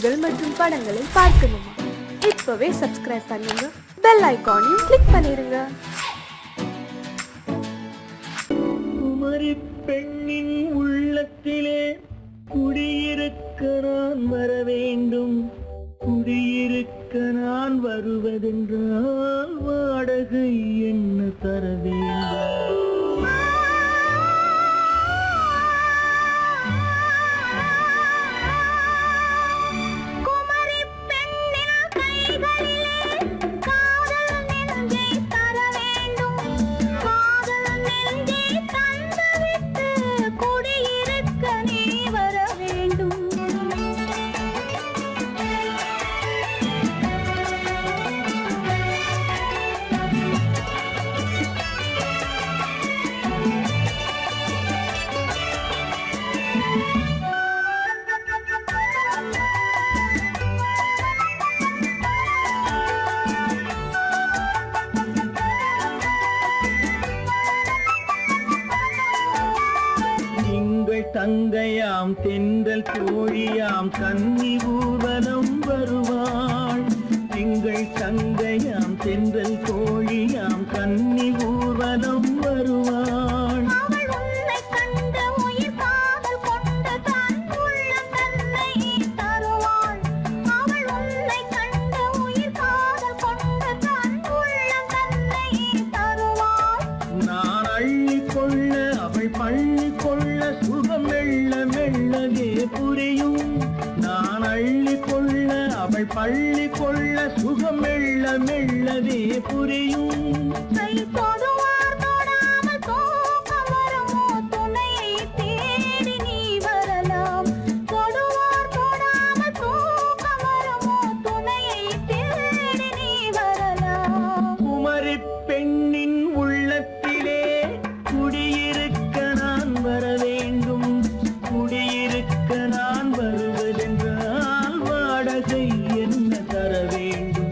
பாடல்கள் மற்றும் படங்களை பார்க்கணுமா? இப்பவே சப்ஸ்கிரைப் பண்ணுங்க, பெல் ஐகானையும் கிளிக் பண்ணிருங்க. குமரி பெண்ணின் உள்ளத்திலே குடியிருக்க நான் வர வேண்டும். குடியிருக்க நான் வருவதென்றால் வாடகை என்ன தர வேண்டும்? தங்கையாம் தென்றல் தோழியாம் கன்னி ஊர்வலம் வருவாள். எங்கள் தங்கையாம் தென்றல் தோழியாம் கன்னி ஊர்வலம் வருவாள். நான் அள்ளி கொள்ள அவள் பள்ளி கொள்ள சுகம் மெல்ல மெல்லவே புரியும். நான் அள்ளி கொள்ள அவள் பள்ளி கொள்ள சுகம் மெல்ல மெல்லவே புரியும். குமரி பெண்ணின் உள்ளத்திலே குடியிருக்க நான் வர வேண்டும். குடியிருக்க நான் வருவதென்றால் வாடகை என்ன தர வேண்டும்?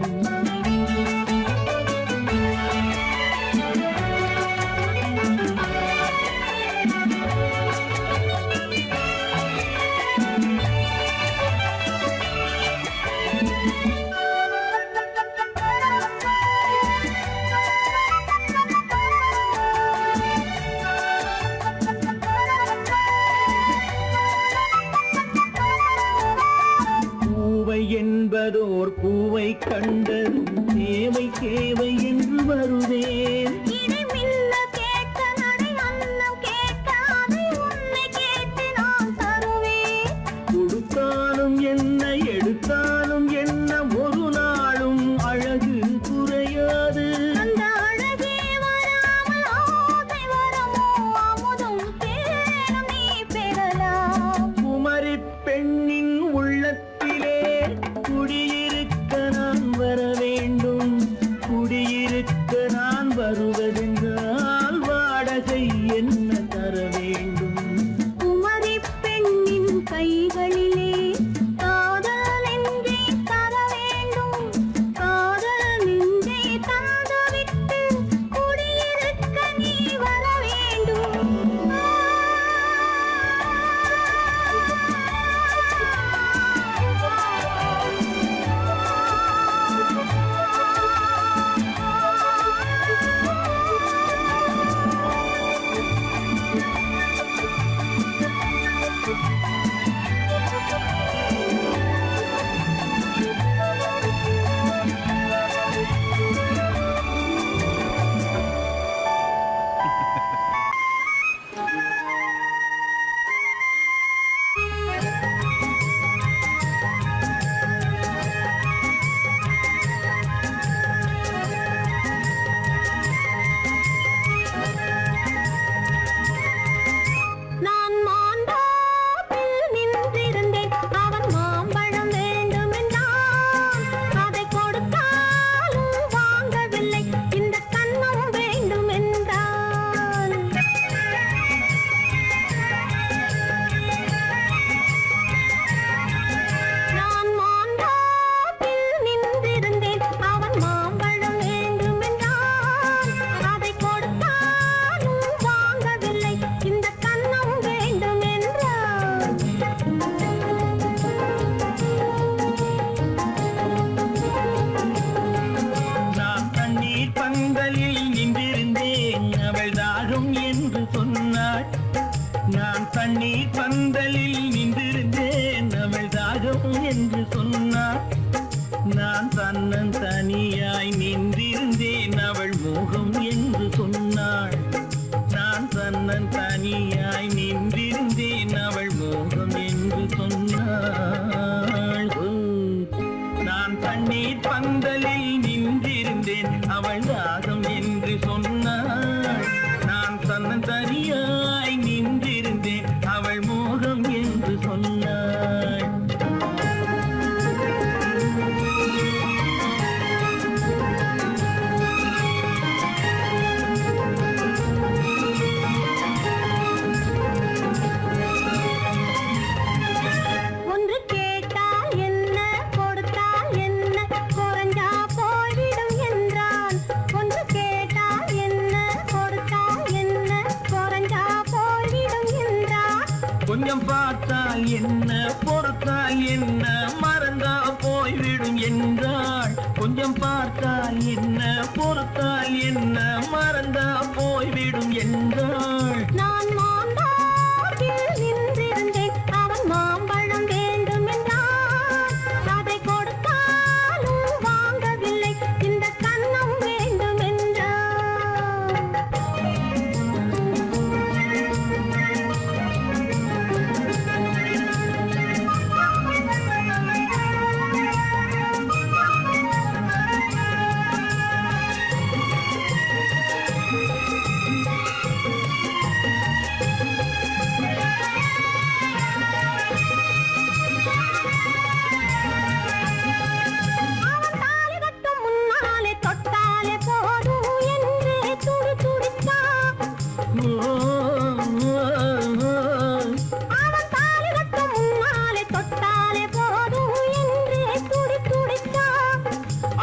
என்பதோர் பூவை கண்டது தேவை தேவை என்று வருவேன். கொடுத்தாலும் என்ன எடுத்தாலும் என்ன ஒரு நாளும் அழகு குறையாது. குமரி பெண்ணின் உள்ளத்திலே குடியிருக்க நான் வர வேண்டும். குடியிருக்க நான் சொன்னாள். நான் தன்னன் தனியாய் நின்றிருந்தேன் அவள் மோகம் என்று சொன்னாள். நான் தன்னன் தனியாய் நின்றிருந்தேன் அவள் மோகம் என்று சொன்னாள். நான் தண்ணீர் பந்தலில் நின்றிருந்தேன் அவள் தாகம் என்று சொன்னாள். நான் தன்னன் தனியாய் நின்றிருந்தேன் அவள் மோகம் என்று சொன்னாள். கொஞ்சம் பார்த்தால் என்ன பொறுத்தால் என்ன மறந்தா போய்விடும் என்றாள். கொஞ்சம் பார்த்தால் என்ன பொறுத்தால் என்ன மறந்தா போய்விடும் என்றாள். நான் மாம்பழத்தில் நின்றிருந்தேன் அவன் மாம்பழம் வேண்டும் என்றான். அதை கொடுத்தாலும் வாங்கவில்லை இந்த கன்னம் வேண்டும் என்றான்.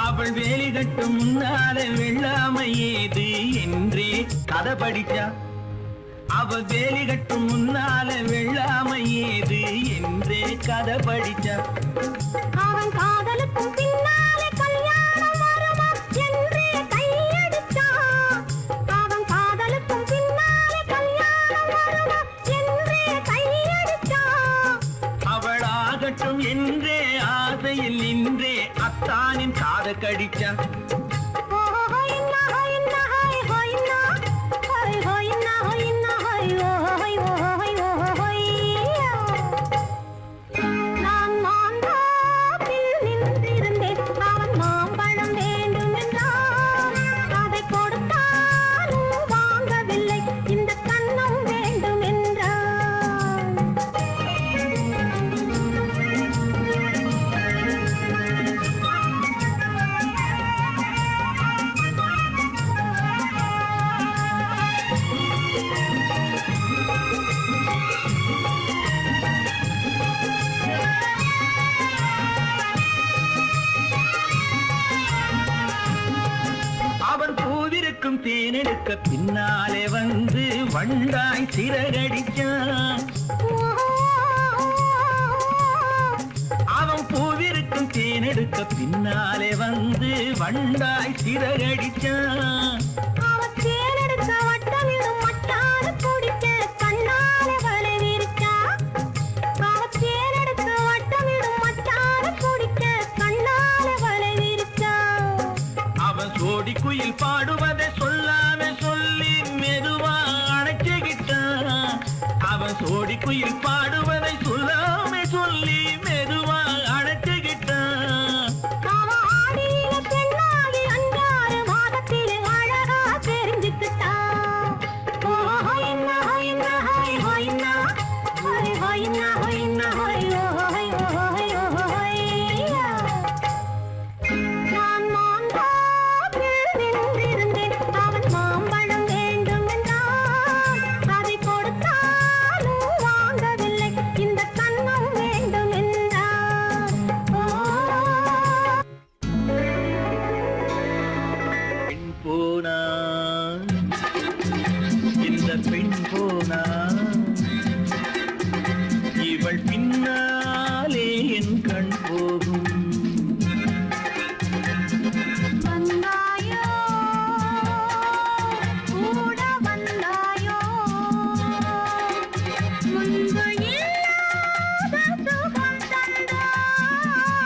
அவள் வேலி கட்டும் முன்னால வெள்ளாமை ஏது என்றே கதை படிச்சா. அவள் வேலி கட்டும் முன்னால வெள்ளாமை ஏது என்றே கதை படிச்சா. அவன் காதலுக்கும் பின்னாலே கல்யாணம் வருமா என்றே கையடிச்சான். அவன் காதலுக்கும் பின்னாலே கல்யாணம் வருமா என்றே கையடிச்சான். அவள் ஆகட்டும் என்றே ஆசையில் நின்றே அத்தானின் காத கடிச்சா. நான் மாம்பழத்தில் நின்றிருந்தேன் அவன் மாம்பழம் வேண்டும் என்றான். அதை கொடுத்தாலும் வாங்கவில்லை இந்த கன்னம் வேண்டும் என்றான். அவன் பூவிருக்கும் தேனெடுக்க பின்னாலே வந்து வண்டாய் சிறகடிச்சான். அவன் பூவிருக்கும் தேனெடுக்க பின்னாலே வந்து வண்டாய் சிறகடிச்சான். அவன் தேனெடுக்க வட்டமிடும் மட்டான குடிக்க கண்ணாலே வலை விரிச்சா. அவன் தேனெடுக்க வட்டமிடும் மட்டான குடிக்க கண்ணாலே வலை விரிச்சா. அவன் சோடி குயில் பாடுவதை சொல்லாம சொல்லி மெதுவா அணைச்சுகிட்டான். அவன் சோடி குயில் பாடுவதை சொல்லாம சொல்லி மெதுவா அணைச்சுகிட்டான். அவன் ஆடியில பெண்ணாகி 5-6 மாதத்திலே அழகா தெரிஞ்சுக்கிட்டான். ஹொய்னா ஹொய்னா ஹொய் ஹொய்னா ஹொய் ஹொய்னா ஹொய்னா ஹொய் ஹொய் ஹொய் ஹொய்யா. நான் மாம்பழத்தில் நின்றிருந்தேன் அவன் மாம்பழம் வேண்டும் என்றான். அதை கொடுத்தாலும் வாங்கவில்லை இந்த கன்னம் வேண்டும் என்றான். பெண் போனா இந்த பெண் போனா இவள் பின்னாலே என் கண் போகும். வந்தாயோ கூட வந்தாயோ முன்பு இல்லாத சுகம் தந்தாய்.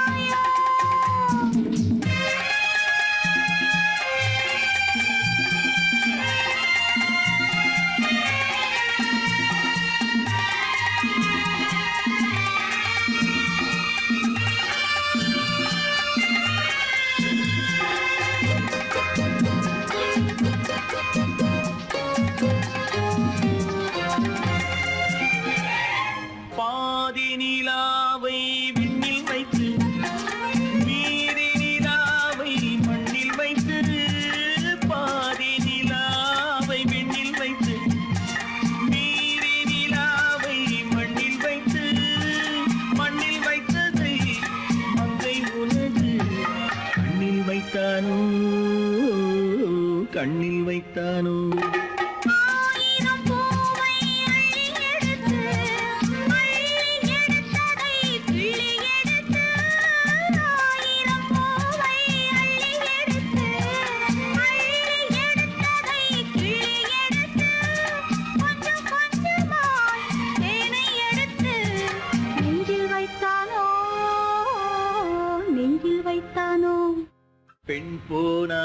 வைத்தானோ ஆயிரம் பூவை அள்ளி எடுத்து அள்ளி எடுத்ததை கிள்ளி எடுத்து ஆயிரம் பூவை அள்ளி எடுத்து அள்ளி எடுத்ததை கிள்ளி எடுத்து கொஞ்சம் கொஞ்சமாய் தேனை எடுத்து நெஞ்சில் வைத்தானோ நெஞ்சில் வைத்தானோ பெண் போனா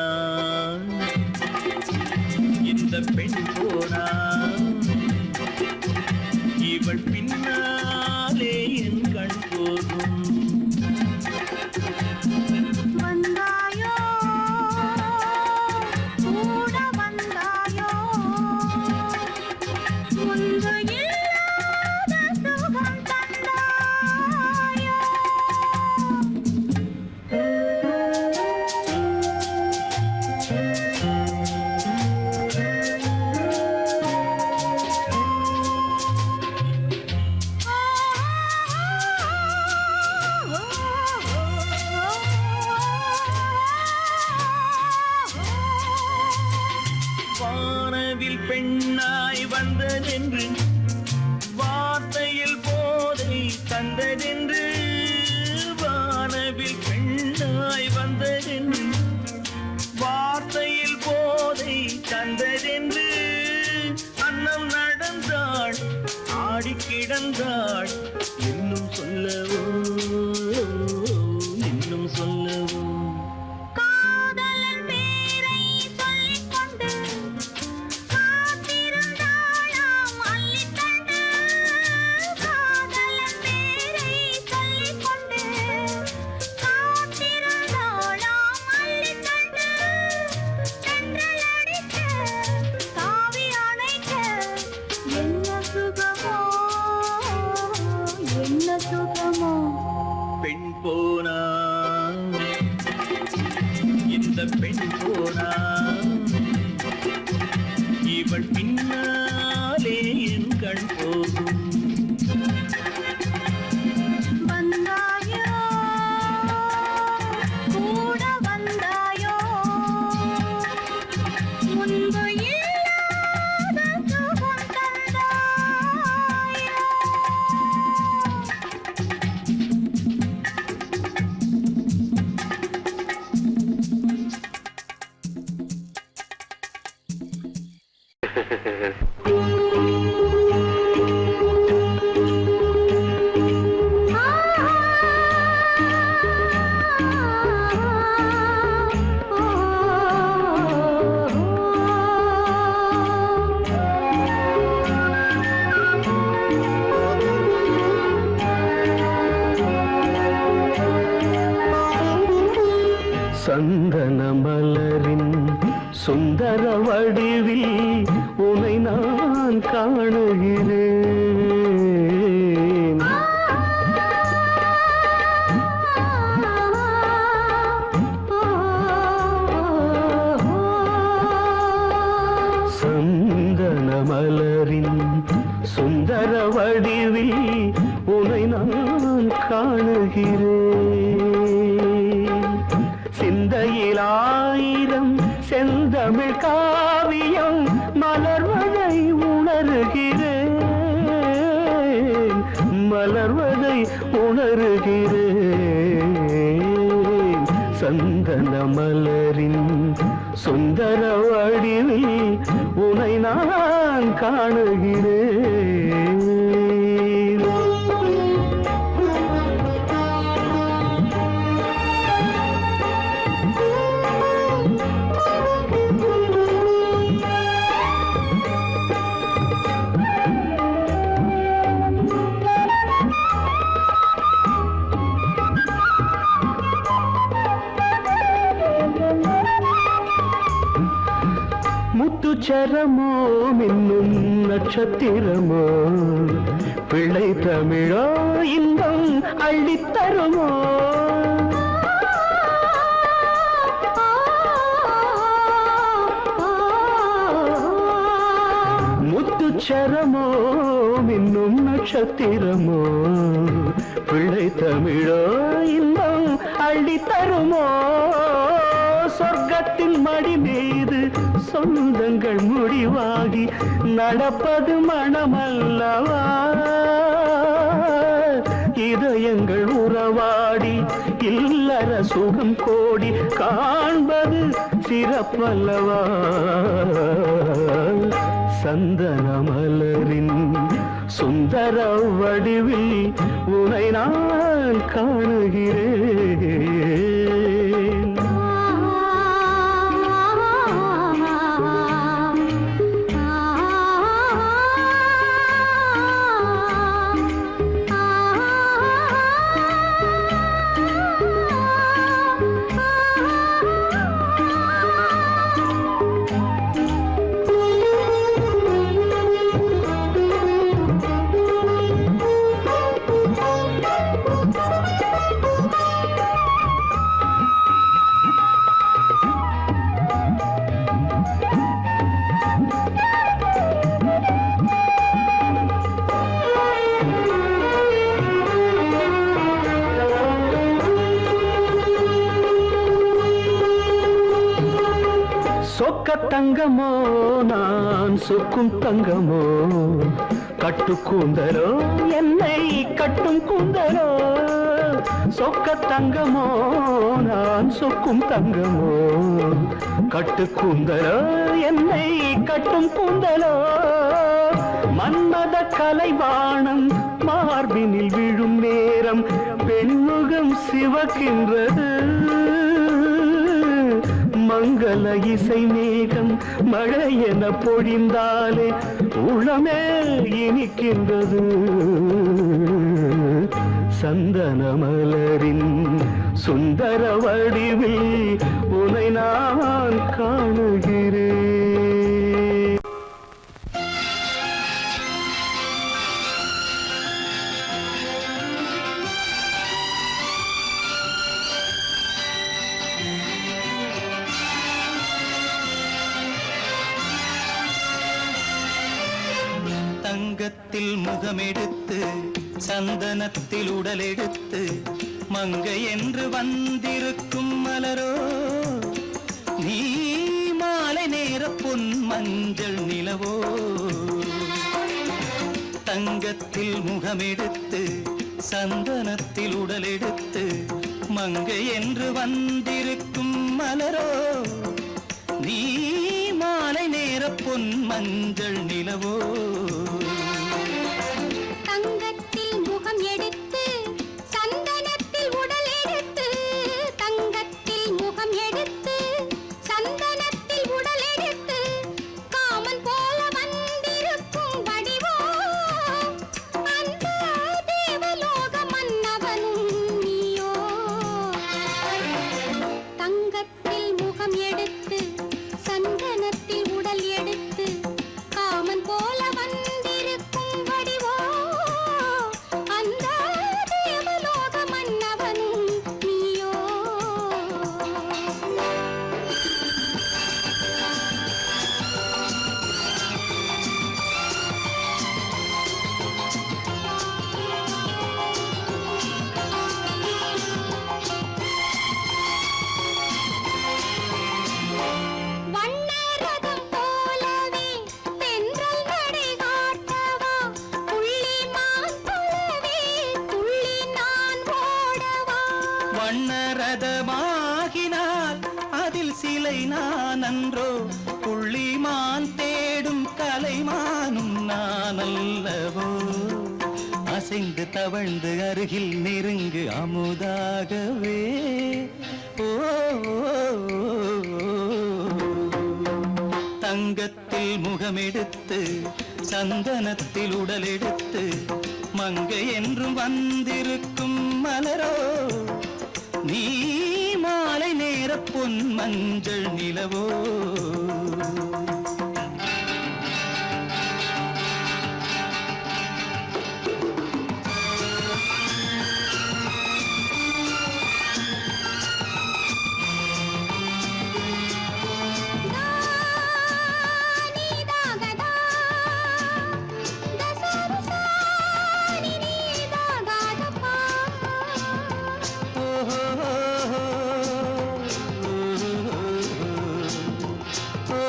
இந்த பெண் போனா இவள் பின்னாலே என் கண் போகும் வந்தாயோ கூட வந்தாயோ முன்பு இல்லாத சுகம் தந்தாயோ வானவில் பெண்ணாய் வந்ததென்று வார்த்தையில் போதை தந்ததென்று வானவில் பெண்ணாய் வந்ததென்று வார்த்தையில் போதை தந்ததென்று அன்னம் நடந்தாள் ஆடி கிடந்தாள் இன்னும் சொல்லவோ இன்னும் சொல்லவோ காதலன் பேரை சொல்லிக் கொண்டு காத்திருந்தாளாம் அள்ளித்தண்டு காதலன் பேரை சொல்லிக் கொண்டு காத்திருந்தாளாம் அள்ளித்தண்டு தென்றல் அடிக்க தாவி அணைக்க என்ன சுகமோ என்ன சுகமோ பெண் போனா இந்த பெண் போனா இவள் பின்னாலே என் கண் போகும் வந்தாயோ கூட வந்தாயோ முன்பு இல்லாத சுகம் தந்தாயோ சந்தன மலரின் சுந்தர வடிவில் உனை நான் காணுகிறேன் சந்தன மலரின் சுந்தர வடிவில் உனை நான் காணுகிறேன் சிந்தையில் ஆயிரம் செந்தமிழ் காவியம் மலர்வதை உணர்கிறேன் மலர்வதை உணர்கிறேன் சந்தன மலரின் சுந்தர வடிவில் உனை நான் காணுகிறேன் முத்துச்சரமோ மின்னும் நட்சத்திரமோ பிள்ளை தமிழோ இன்பம் அள்ளித்தருமோ முத்துச்சரமோ மின்னும் நட்சத்திரமோ பிள்ளை தமிழோ இன்பம் அள்ளித்தருமோ சொர்க்கத்தின் மடி மீது சொந்தங்கள் முடிவாகி நடப்பது மனமல்லவா இதயங்கள் உறவாடி இல்லற சுகம் கோடி காண்பது சிறப்பல்லவா சந்தன மலரின் சுந்தர வடிவில் உனை நான் காணுகிறேன் சொக்க தங்கமோ நான் சொக்கும் தங்கமோ கட்டு கூந்தலோ என்னை கட்டும் கூந்தலோ சொக்க தங்கமோ நான் சொக்கும் தங்கமோ கட்டு கூந்தலோ என்னை கட்டும் கூந்தலோ மன்மத கலைவாணம் மார்பினில் விழும் நேரம் பெண்முகம் சிவக்கின்றது மங்கள இசை மேகம் மழை என பொழிந்தாலே உளமே இனிக்கின்றது சந்தன மலரின் சுந்தர வடிவில் உனை நான் காணுகிறேன் தங்கத்தில் முகமெடுத்து சந்தனத்தில் உடலெடுத்து மங்கை என்று வந்திருக்கும் மலரோ நீ மாலை நேர பொன் மஞ்சள் நிலவோ தங்கத்தில் முகமெடுத்து சந்தனத்தில் உடலெடுத்து மங்கை என்று வந்திருக்கும் மலரோ நீ மாலை நேர பொன் மஞ்சள் நிலவோ தங்கத்தில் முகம் எடுத்து சந்தனத்தில் உடல் எடுத்து தங்கத்தில் முகம் எடுத்து சந்தனத்தில் உடல் எடுத்து காமன் போல வந்திருக்கும் வடிவோ அந்த தேவலோக மன்னவனும் நீயோ தங்கத்தில் முகம் எடுத்து சந்தனத்தில் உடல் எடுத்து காமன் போல வந்திருக்கும் வடிவோ அந்த தேவலோக மன்னவனும் நீயோ வண்ணரதம் போலவே தென்றல் நடை காட்டவா புள்ளிமான் போலவே துள்ளி நான் ஓடவா வண்ணரதமாகினால் அதில் சிலை நான் அன்றோ புள்ளிமான் தேடும் கலைமானும் நான் அல்லவோ அசைந்து தவழ்ந்து அருகில் நெருங்கு அமுதாகவே ஓ தங்கத்தில் முகமெடுத்து சந்தனத்தில் உடலெடுத்து மங்கை என்றும் வந்திருக்கும் மலரோ நீ மாலை நேர பொன் மஞ்சள் நிலவோ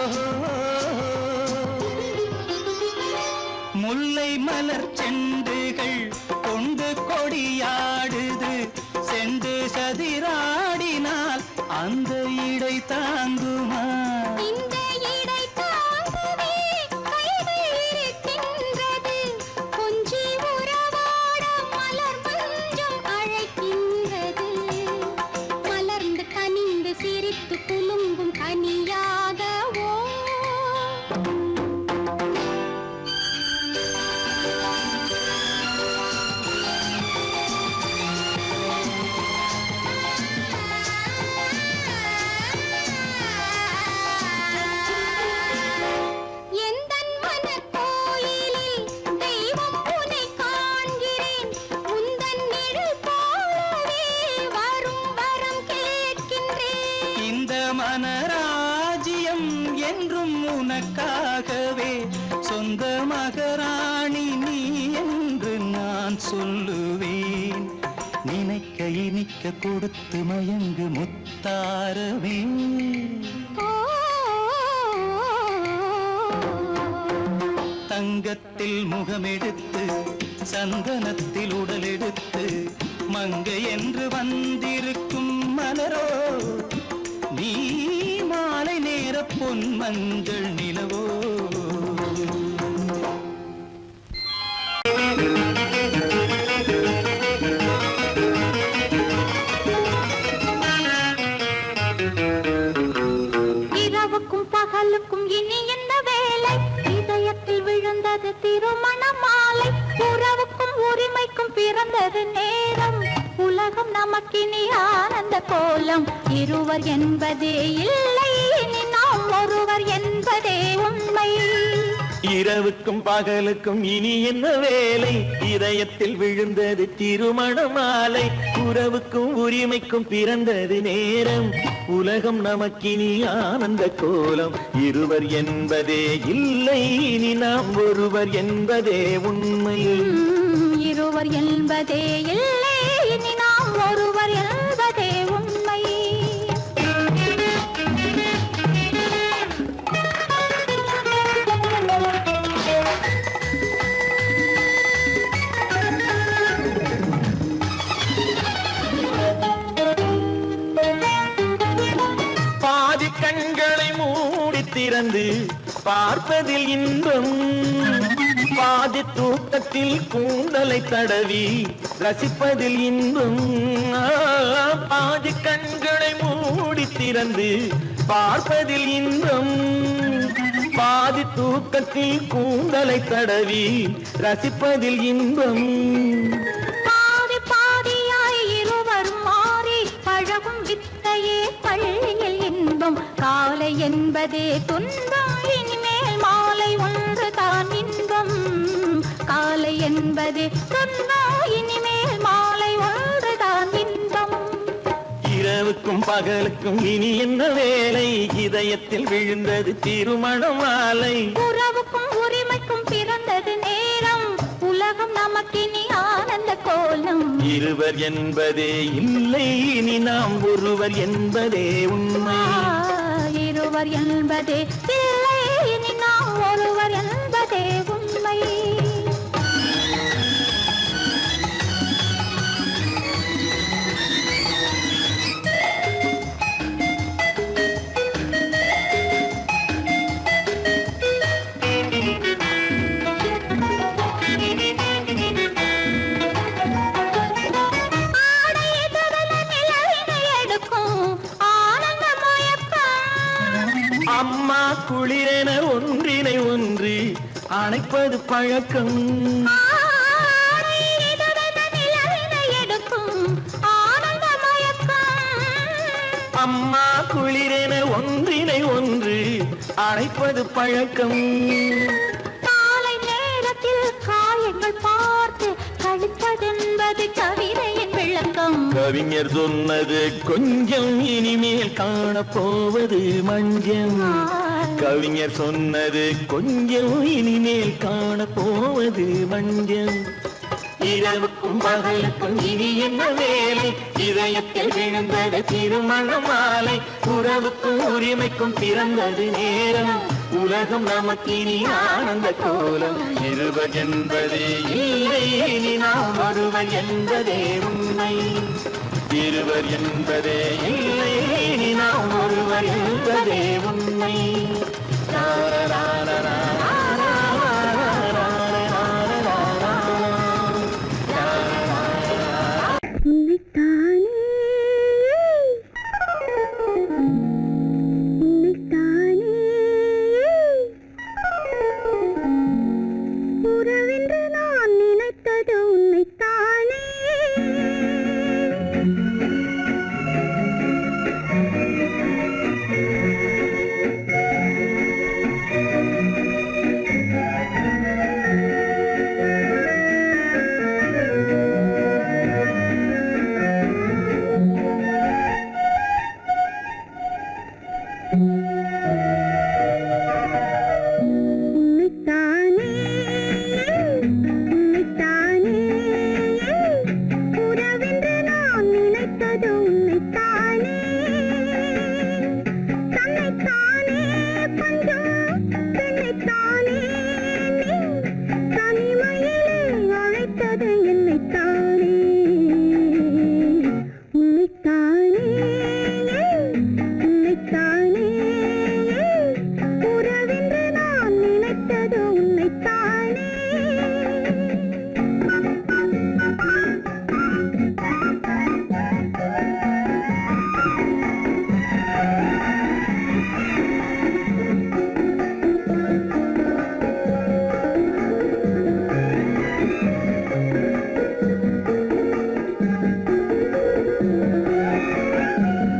oh சதிராடினால் அந்த இடை தாங்குமா? இந்த இடை தாங்கவே கைகள் இருக்கின்றது. கொஞ்சி உறவாட மலர் மஞ்சம் அழைக்கின்றது. மலர்ந்து கனிந்து சிரித்து குலுங்கும் கனியாகவோ எந்தன் மனக்கோயிலில் தெய்வம் உன்னை காண்கிறேன். உந்தன் நிழல் போலவே வரும் வரம் கேட்கின்றேன். இந்த மனராஜ்யம் என்றும் உனக்காகவே, சொந்த மகராணி நீ என்று நான் சொல்லுவேன். நினைக்க இனிக்க கொடுத்து மயங்கு முத்தாரவே. ஓ தங்கத்தில் முகமெடுத்து சந்தனத்தில் உடலெடுத்து மங்கை என்று வந்திருக்கும் மலரோ, நீ மாலை நேர பொன் மஞ்சள் நிலவோ. இரவுக்கும் பகலுக்கும் இனி என்ன வேலை? இதயத்தில் விழுந்தது திருமண மாலை. உறவுக்கும் உரிமைக்கும் பிறந்தது நேரம். உலகம் நமக்கினி ஆனந்த கோலம். இருவர் என்பதே இல்லை, இனி நாம் ஒருவர் என்பதே உண்மை. இரவுக்கும் பகலுக்கும் இனி என்ன வேலை? இதயத்தில் விழுந்தது திருமண மாலை. உறவுக்கும் உரிமைக்கும் பிறந்தது நேரம். உலகம் நமக்கினி ஆனந்த கோலம். இருவர் என்பதே இல்லை, இனி நாம் ஒருவர் என்பதே உண்மை. இருவர் என்பதே இல்லை, இனி நாம் ஒருவர் என்பதே உண்மை. பாதி கண்களை மூடி திறந்து பார்ப்பதில் இன்பம். பாதி தூக்கத்தில் கூந்தலை தடவி ரசிப்பதில் இன்பம். பாதி கண்களை மூடி திறந்து பார்ப்பதில் இன்பம். பாதி தூக்கத்தில் கூந்தலை தடவி ரசிப்பதில் இன்பம். பாதி பாதியாய் இருவர் மாறி பழகும் வித்தையே பள்ளியில் இன்பம். காலை என்பதே துன்பம், இனிமேல் மாலை ஒன்று தான் இன்பம். காலை என்பதே துன்பம், இனிமேல் மாலை ஒன்று தான் இன்பம். இரவுக்கும் பகலுக்கும் இனி என்ன வேலை? இதயத்தில் விழுந்தது திருமண மாலை. உறவுக்கும் உரிமைக்கும் பிறந்தது நேரம். உலகம் நமக்கினி ஆனந்த கோலம். இருவர் என்பதே இல்லை, இனி நாம் ஒருவர் என்பதே உண்மை. இருவர் என்பதே இல்லை, இனி நாம் ஒருவர் என்பதே உண்மை. ஆடை எதிரில நிலவினை எடுக்கும் ஆனந்த மயக்கம். அம்மா குளிரென ஒன்றினை ஒன்று அணைப்பது பழக்கம். ஆடை எதிரில நிலவினை எடுக்கும் ஆனந்த மயக்கம். அம்மா குளிரென ஒன்றினை ஒன்று அணைப்பது பழக்கம். காலை நேரத்தில் காயங்கள் பார்த்து கழிப்பதென்பது கவிதையின் விளக்கம். கவிஞர் சொன்னது கொஞ்சம், இனிமேல் காணப்போவது மஞ்சம். கவிஞர் சொன்னது கொஞ்சம், இனிமேல் காணப்போவது மஞ்சம். இரவுக்கும் பகலுக்கும் இனி என்ன வேலை? இதயத்தில் விழுந்தது திருமண மாலை. உறவுக்கும் உரிமைக்கும் பிறந்தது நேரம். உலகம் நமக்கினி ஆனந்த கோலம். இருவர் என்பதே இல்லை, இனி நாம் ஒருவர் என்பதே உண்மை. இருவர் என்பதே இல்லை, நாம் ஒருவர் என்பதே உண்மை. உறவென்று நான் நினைத்தது உன்னைத்தானே.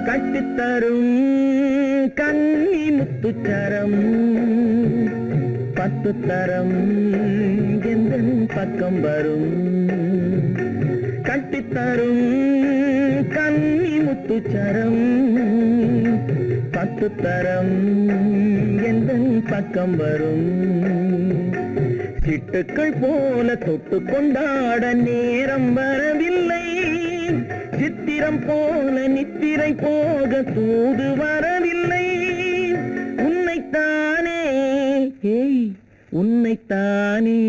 கட்டித்தரும் கன்னி முத்துச்சரம் 10 தரம் எந்தன் பக்கம் வரும். கட்டித்தரும் கன்னி முத்துச்சரம் 10 தரம் எந்தன் பக்கம் வரும். சிட்டுக்கள் போல தொட்டு கொண்டாட நேரம் வரவில்லை, சித்திரம் போல நித்திரை போக தூது வரவில்லை. உன்னைத்தானே உன்னைத்தானே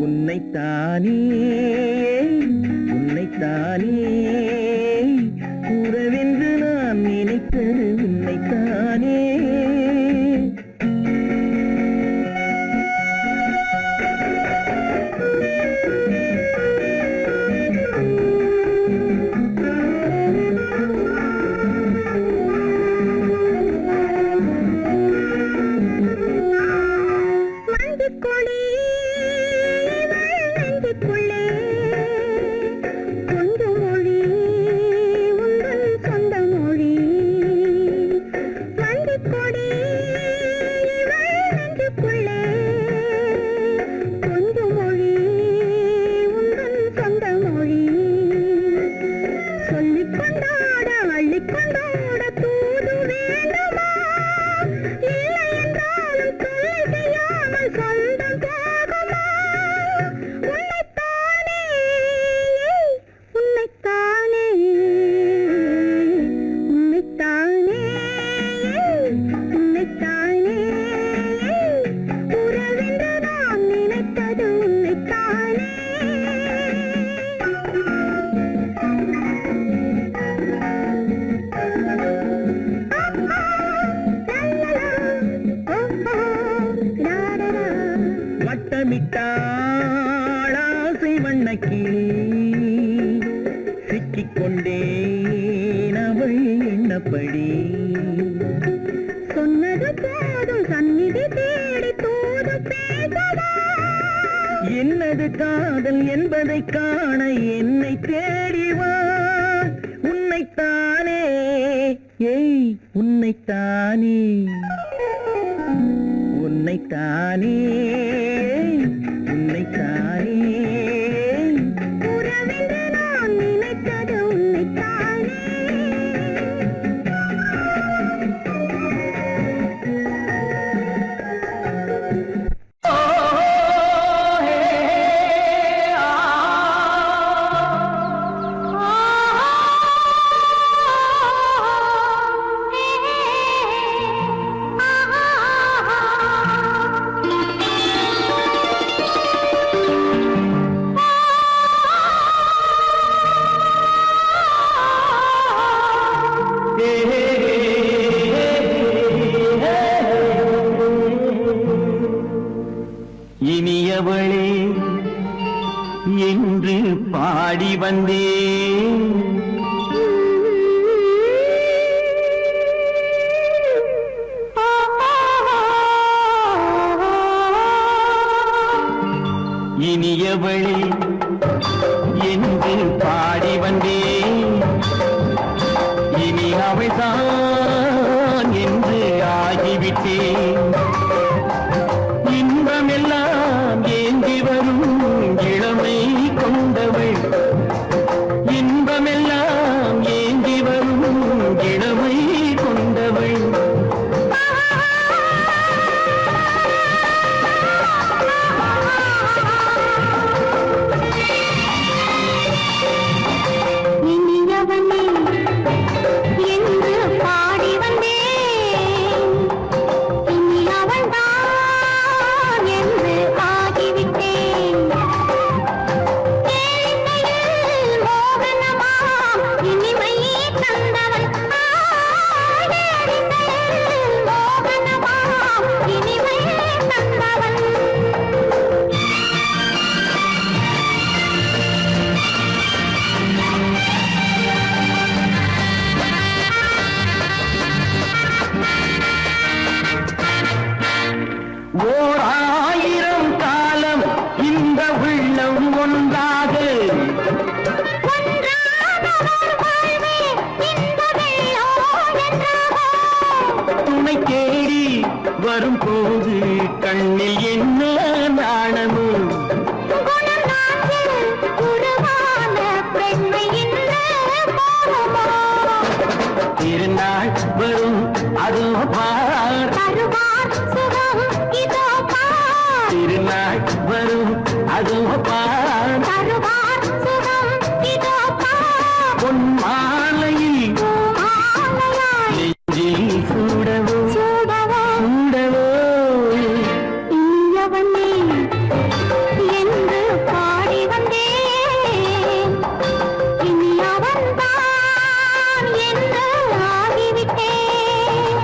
உன்னைத்தானே உன்னைத்தானே உறவென்று நான் நினைத்தது உன்னைத்தானே. வட்டமிட்டாளாசை வண்ணக்கிளி சிக்கிக்கொண்டேன் அவள் எண்ணப்படி. சொன்னது போதும் சந்நிதி தேடி தூது பேசவா. என்னது காதல் என்பதை காண என்னை தேடிவா. உன்னைத்தானே உன்னைத்தானே உன்னைத்தானே உன்னைத்தானே உறவென்று நான் நினைத்தது உன்னைத்தானே. வரும்போது கண்ணில் என்ன நாணமோ திருநாள் வரும் அதோ பார் திருநாள் வரும் அதோ பார் பொன் மாலையில் நெஞ்சில் சூடவோ சூடவோ என்று பாடி வந்தேன் இனி அவன்தான் என்று ஆகிவிட்டேன்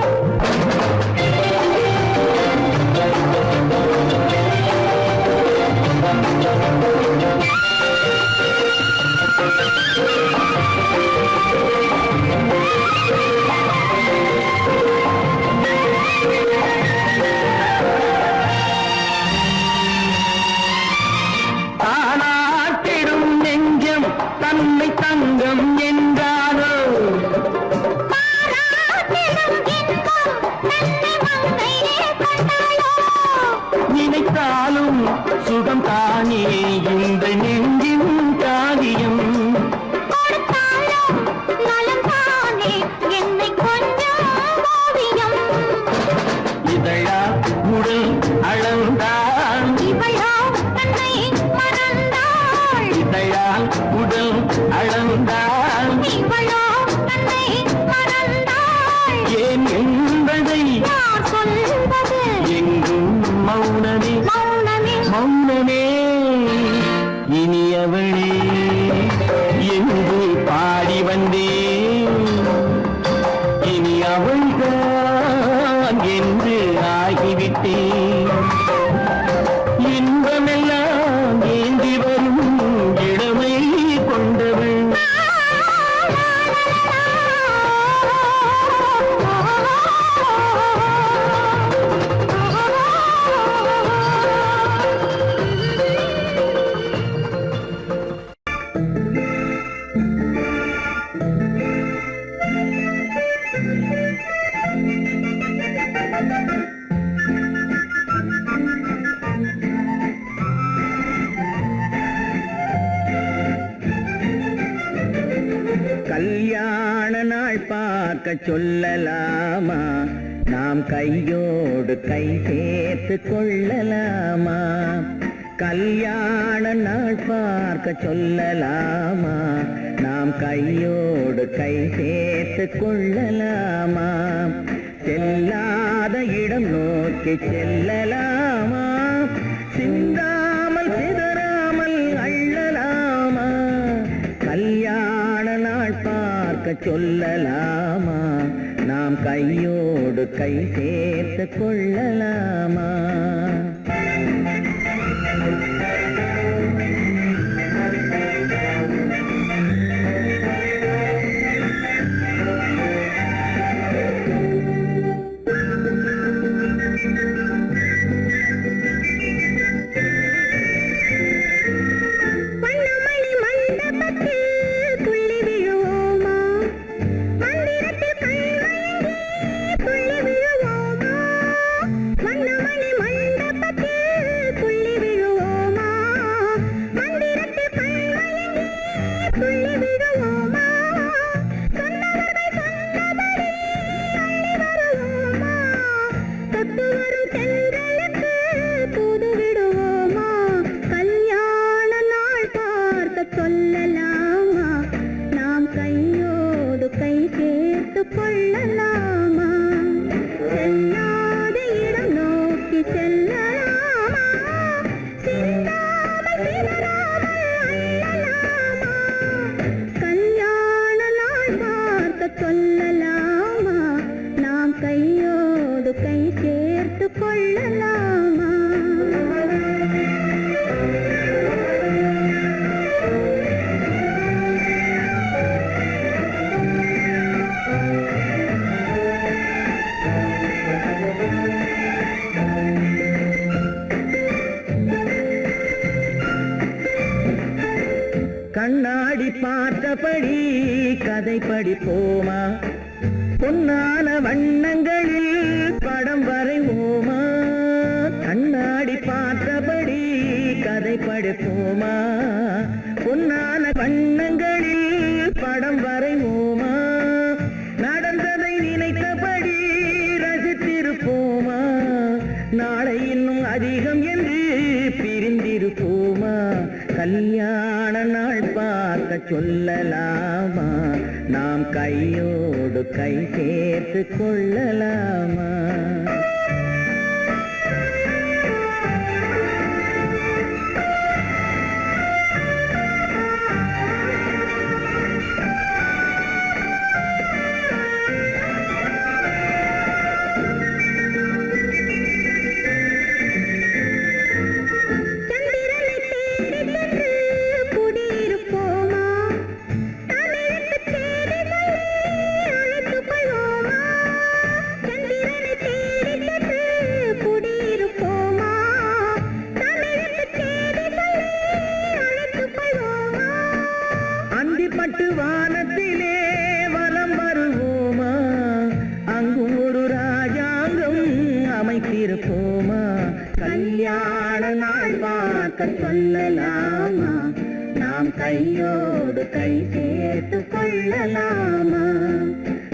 தானாட்டிடும் நெஞ்சம் தன்னை தங்கம் என்றாரோ நினைத்தாலும் சுகம் தானே இந்த நெஞ்சின் காரியம் இதழா உடல் அளந்தான் இதழால் உடல் அளந்தான் ஏன் என்பதை எங்கும் மௌனமே மௌனமே இனியவளே என்று பாடி வந்தேன் இனி அவள்தான் என்று ஆகிவிட்டேன் இன்பமெல்லாம் ஏந்தி வரும் இளமை கொண்டவள் கல்யாண நாள் பார்க்க சொல்லலாமா நாம் கையோடு கை சேர்த்து கொள்ளலாமா கல்யாண நாள் பார்க்க சொல்லலாமா நாம் கையோடு கை சேர்த்து கொள்ளலாமா செல்லாத இடம் நோக்கி செல்லலாமா சிந்தாமல் சிதறாமல் அள்ளலாமா கல்யாண நாள் பார்க்க சொல்லலாமா நாம் கையோடு கை சேர்த்து கொள்ளலாமா கண்ணாடி பார்த்தபடி கதை படிப்போமா பொன்னான வண்ணங்களில் படம் வரைவோமா, கண்ணாடி பார்த்தபடி கதை படைப்போமா. பொன்னான வண்ணங்களில் படம் வரைவோமா, நடந்ததை நினைத்தபடி ரசித்திருப்போமா. நாளை இன்னும் அதிகம் என்று பிரிந்திருப்போமா. கல்யாண நாள் பார்க்க சொல்லலாமா, நாம் கையோடு கை சேர்த்து கொள்ளலாமா. அந்திப்பட்டு வானத்திலே வலம் வருவோமா, அங்கும் ஒரு ராஜாங்கம் அமைத்திருப்போமா. கல்யாண நாள் பார்க்க சொல்லலாமா, நாம் கையோடு கை சேர்த்து கொள்ளலாமா.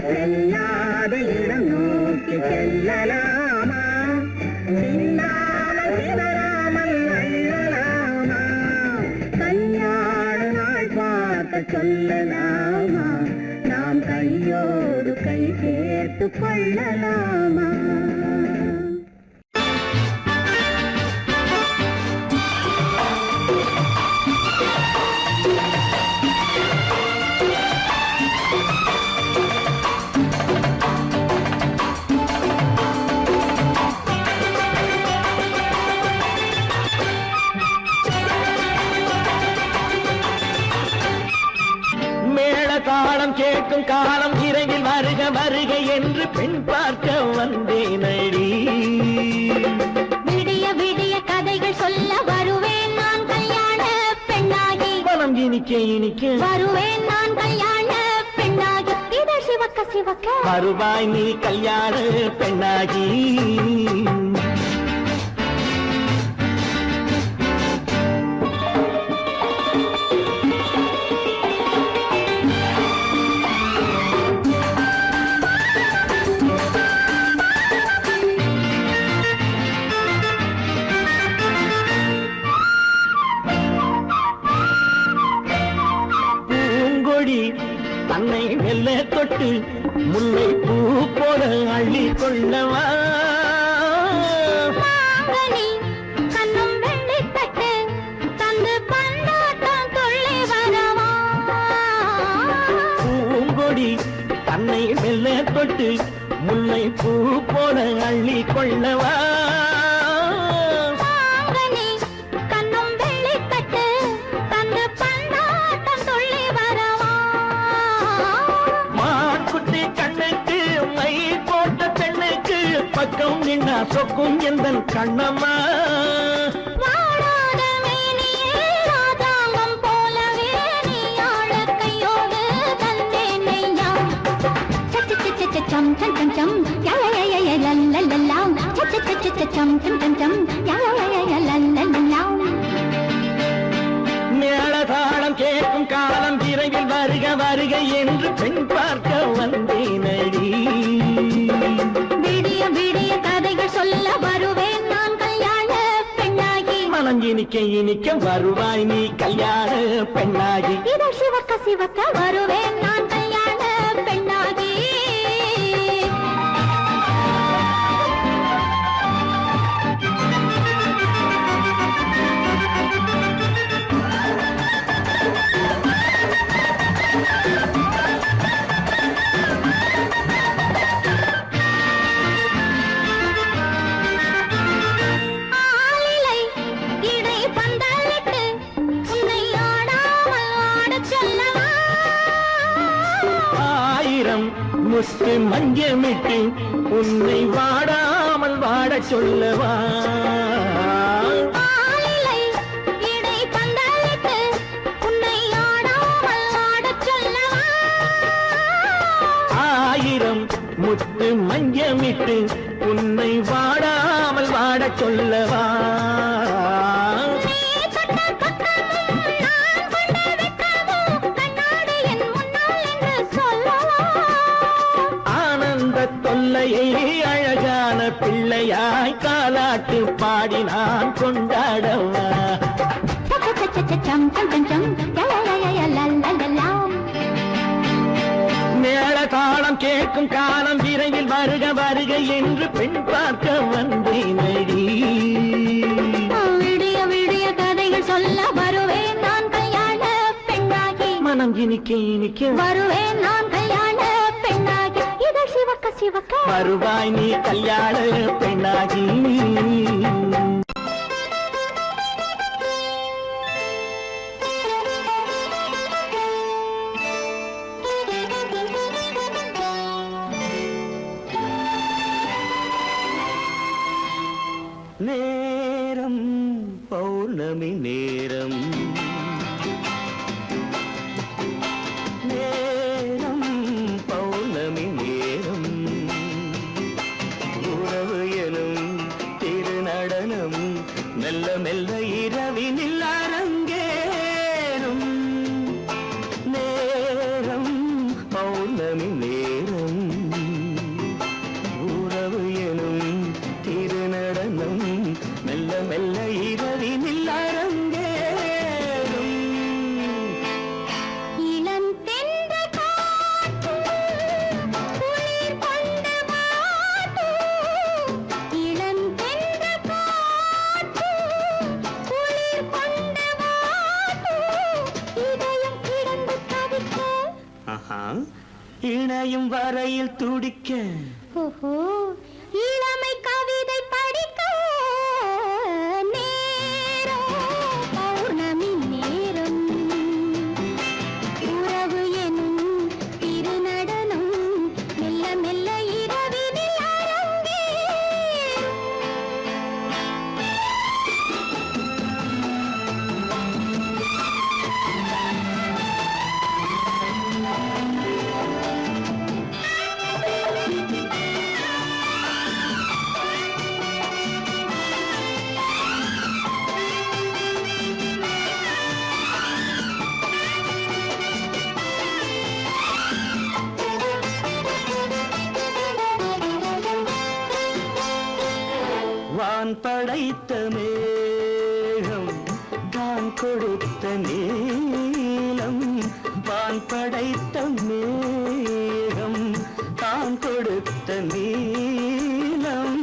செல்லாத இடம் நோக்கி செல்லலாமா, சிந்தாமல் சிதறாமல் அள்ளலாமா. கல்யாண நாள் பார்க்க சொல்லலாமா, நாம் கையோடு கை சேர்த்து கொள்ளலாமா. தாளம் கேட்கும் காலம் விரைவில் வருக வருக என்று பெண் பார்க்க வந்தேனடி. விடிய விடிய கதைகள் சொல்ல வருவேன் நான் கல்யாண பெண்ணாகி. மனம் இனிக்க இனிக்க வருவேன் நான் கல்யாண பெண்ணாகி. இதழ் சிவக்க சிவக்க வருவாய் நீ கல்யாண பெண்ணாகி. தன்னை மெல்ல தொட்டு முல்லை பூ போல அள்ளி கொள்ளவா. கண்ணும் வெள்ளி தட்டு தந்து பந்தாட்டம் தொள்ளி வரவா. பூங்கொடி தன்னை மெல்ல தொட்டு முல்லை பூ போல அள்ளி கொள்ளவா. பக்கம் நின்னா சொக்கும் எந்தன் கண்ணம்மா. வாடாத மேனியே ராதாங்கம் போலவே நீ ஆள கையோடு தந்தேன் நெய்யா. சச்ச சச்ச சச்சம் சம் சம் சம் யய லல்லல்லாம். சச்ச சச்ச சச்சம் சம் சம் சம் யய லல்லல்லாம். மேளதாளம் கேட்கும் காலம் விரைவில் வருக வருக என்று பெண் பார்க்க வந்தேனடி. விடிய விடிய கதைகள் சொல்ல வருவேன் நான் கல்யாண பெண்ணாகி. மனம் இனிக்க இனிக்க வருவாய் நீ கல்யாண பெண்ணாகி. இதழ் சிவக்க சிவக்க வருவேன் நான் கல்யாண பெண்ணாகி. முத்து மஞ்சமிட்டு உன்னை வாடாமல் வாடச் சொல்லவா. ஆயிரம் முத்து மஞ்சமிட்டு உன்னை வாடாமல் வாடச் சொல்லவா? ஆனந்த தொல்லையை அழகான பிள்ளையாய் காலாட்டு பாடி நான் கொண்டாடவா? மேள தாளம் கேட்கும் காலம் விரைவில் வருக வருக என்று பெண் பார்க்க வந்தேனடி. விடிய விடிய கதைகள் சொல்ல வருவேன் நான் கல்யாண பெண்ணாகி. மனம் இனிக்க இனிக்க வருவேன் நான் கல்யாண பெண்ணாகி. இதழ் சிவக்க சிவக்க வருவாய் நீ கல்யாண பெண்ணாகி. நேரம் பௌர்ணமி நேரம், நேரம் பௌர்ணமி நேரம், உறவு எனும் திருநடனம் மெல்ல மெல்ல இரவினில் அரங்கேறும். நேரம் பௌர்ணமி நேரம், உறவு எனும் திருநடனம் மெல்ல மெல்ல இரவினில் அரங்கேறும். இளம் தென்றல் காற்று குளிர் கொண்டு வாட்டும். இளம் தென்றல் காற்று குளிர் கொண்டு வாட்டும். இதயம் கிடந்து தவிக்க. ஆஹா, இணையும் வரையில் துடிக்க. ஓஹோ, இளமை கவிதை படிக்க. நேரம் பௌர்ணமி நேரம், உறவு எனும் திருநடனம் மெல்ல மெல்ல இரவினில் அரங்கேறும். வான் படைத்த மேகம் தான் கொடுத்த நீலம். வான் படைத்த மேகம் தான் கொடுத்த நீலம்.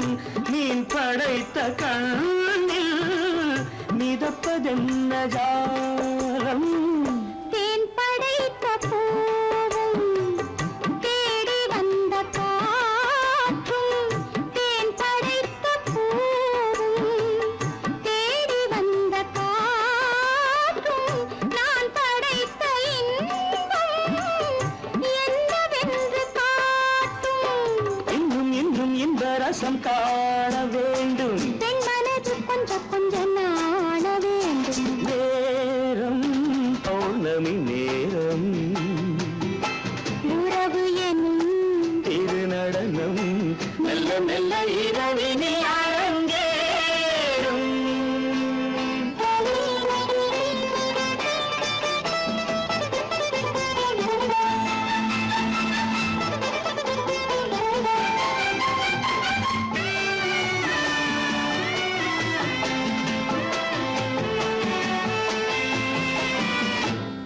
மீன் படைத்த கண்ணில் மிதப்பதென்ன ஜாலம். தேன் படைத்த பூவும் தேடி வந்த காற்றும். தேன் படைத்த பூவும் தேடி வந்த காற்றும். நான் படைத்த இன்பம் என்னவென்று காட்டும். இன்னும் இன்னும் இன்ப ரசம் காண வேண்டும். பெண் மனது கொஞ்சம் கொஞ்சம் நாண வேண்டும். நேரம் பௌர்ணமி நேரம், உறவு எனும் திருநடனம் மெல்ல மெல்ல இரவினில் அரங்கேறும்.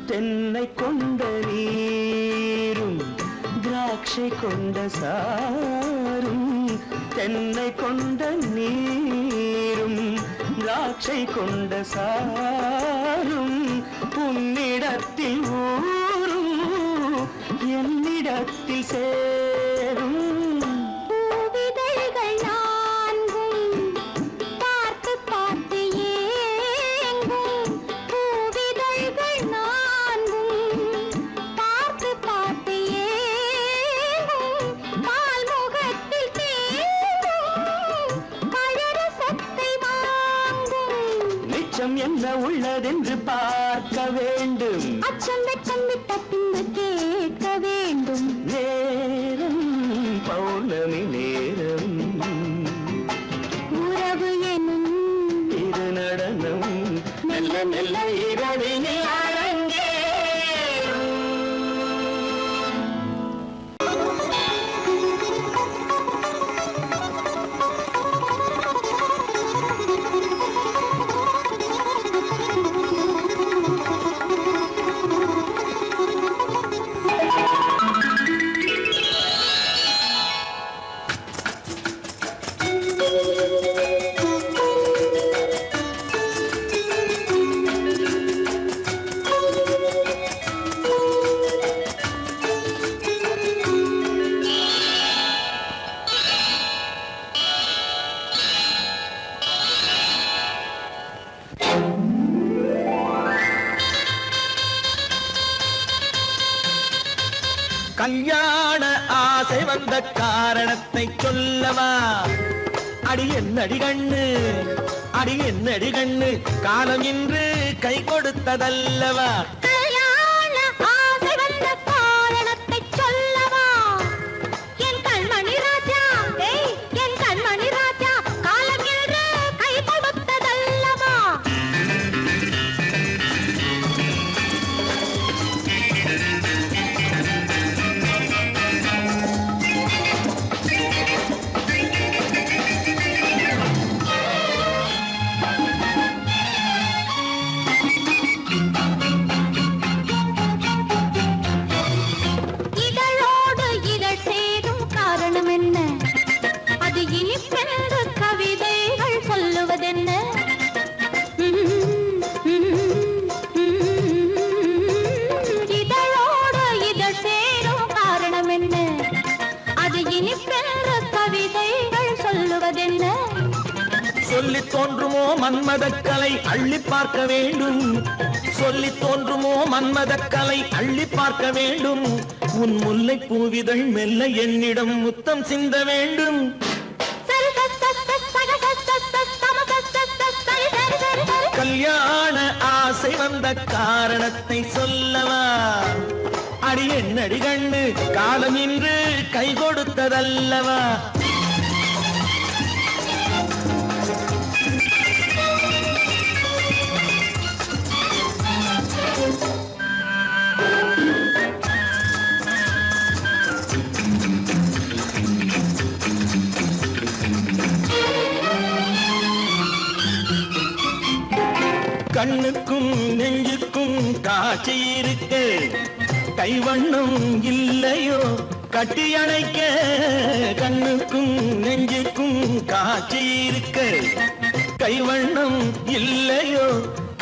தென்னை கொண்ட நீரும் திராட்சை கொண்ட சாரும். தென்னை கொண்ட நீரும் திராட்சை கொண்ட சாரும். உன்னிடத்தில் ஊரும் என்னிடத்தில் சேரும். பூவிதழ்கள் நான்கும் பார்த்து பார்த்து ஏங்கும். பூவிதழ்கள் நான்கும் பார்த்து பார்த்து ஏங்கும். பால்முகத்தில் தேங்கும் பழரசத்தை வாங்கும். மிச்சம் என்ன உள்ளதென்று பார்க்க வேண்டும். அச்சம் வெச்சம் விட்ட பின்பு கேட்க வேண்டும். நேரம் கல்யாண ஆசை வந்த காரணத்தை சொல்லவா? அடி என்னடி கண்ணு, அடி என்னடி கண்ணு, காலம் இன்று கை கொடுத்ததல்லவா? கல்யாண ஆசை வந்த காரணத்தை சொல்லவா? என் கண்மணி ராஜா, ஏய் என் கண்மணி ராஜா, காலம் என்று கை கொடுத்ததல்லவா? இதழோடு இதழ் சேரும் காரணம் என்ன? அது இனிப்பென்று கவிதைகள் சொல்லுவதென்ன? இதழோடு இதழ் சேரும் காரணம் என்ன? அது இனிப்பென்று கவிதைகள் சொல்லுவதென்ன? சொல்லி தோன்றுமோ மன்மதக்கலை அள்ளி பார்க்க வேண்டும், சொல்லி தோன்றுமோ மன்மதக்கலை அள்ளி பார்க்க வேண்டும். உன் முல்லை பூவிதழ் மெல்ல என்னிடம் முத்தம் சிந்த வேண்டும். கல்யாண ஆசை வந்த காரணத்தை சொல்லவா? அடி என்னடி கண்ணு, காலம் இன்று கை கொடுத்ததல்லவா? கண்ணுக்கும் நெஞ்சுக்கும் காட்சி இருக்கு, கைவண்ணம் இல்லையோ கட்டி அணைக்க? கண்ணுக்கும் நெஞ்சுக்கும் காட்சி இருக்கு, கைவண்ணம் இல்லையோ